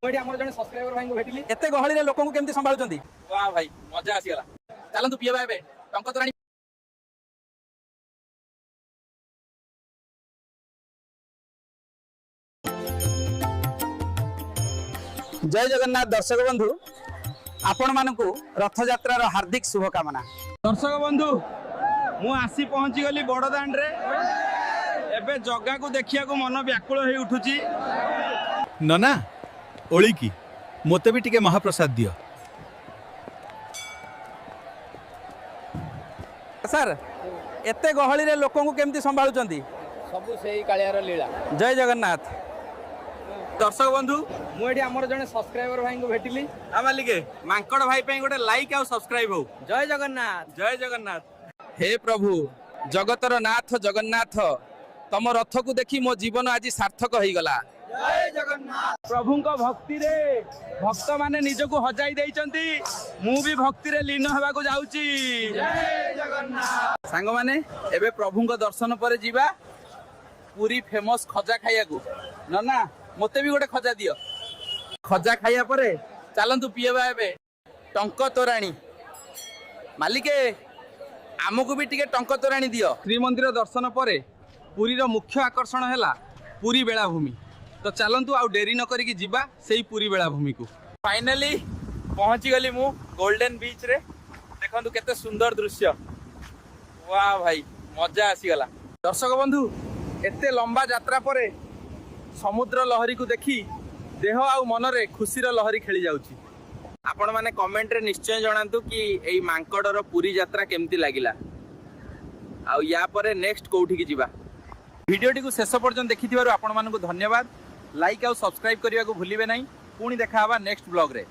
एठी हमर जने सब्सक्राइबर भाई को भेटिली एते गहली रे लोक को केमती संभाळुचंदी। वाह भाई मजा आसी गला चलंतु पियबा एबे टंक तोराणी। जय जगन्नाथ दर्शक बंधु आपण मानकु रथ यात्रार हार्दिक शुभकामना। दर्शक बंधु मु आसी पहुंची गली बड़दांड रे एबे जगह को देखिया को मन व्याकुल होई उठुची। नना ओली की मोते भी टिके महाप्रसाद दियो। सर एते गहली रे लोक को केमती संभाळुचंदी। सब सेही कालियार लीला। जय जगन्नाथ दर्शक बंधु मु एठी हमर जने सब्सक्राइबर भाई को भेटिली आ मालिके मांकड़ भाई पे गोटे लाइक आ सब्सक्राइब हो। जय जगन्नाथ जय जगन्नाथ। हे प्रभु जगतर नाथ जगन्नाथ तम रथ को देखी मो जीवन आज सार्थक हो गला। जय जगन्नाथ। प्रभु को भक्ति रे भक्त माने निज को हजाई देइचंती मु भी भक्ति रे लीन हेबा को जाउची। जय जगन्नाथ। सांग माने एबे प्रभु को दर्शन पर जीवा पूरी फेमस खजा खाइया को। नना मते भी गोटे खजा दियो। खजा खाइया परे चलंतु पियबा एबे टंक तोराणी। मालिके आमको भी टिके टंक तोराणी दियो। श्रीमंदिर दर्शन परे पुरी रो मुख्य आकर्षण हैला पुरी बेलाभूमि। तो चलंतु आउ डेरी न करिकी जीवा सेही पुरी बेलाभूमि को। फाइनली पहुंची गली मु गोल्डन बीच रे। देखंतु केते सुंदर दृश्य। वाह भाई मजा आसी गला। दर्शक बंधु एते लंबा यात्रा परे समुद्र लहरी को देखी देह आ मनरे खुशी लहरी खेली जाउची। आपण माने कमेंट रे निश्चय जणांतु कि एई मांकड़र पुरी यात्रा केमती लागिला आ या परे नेक्स्ट कोठी की जीवा। वीडियोटी को शेष पर्यंत देखिथिबारु आपण मानकु धन्यवाद। लाइक आ सब्सक्राइब करिया को भूलिबे नाही। पुणी देखा हवा नेक्स्ट ब्लॉग रे।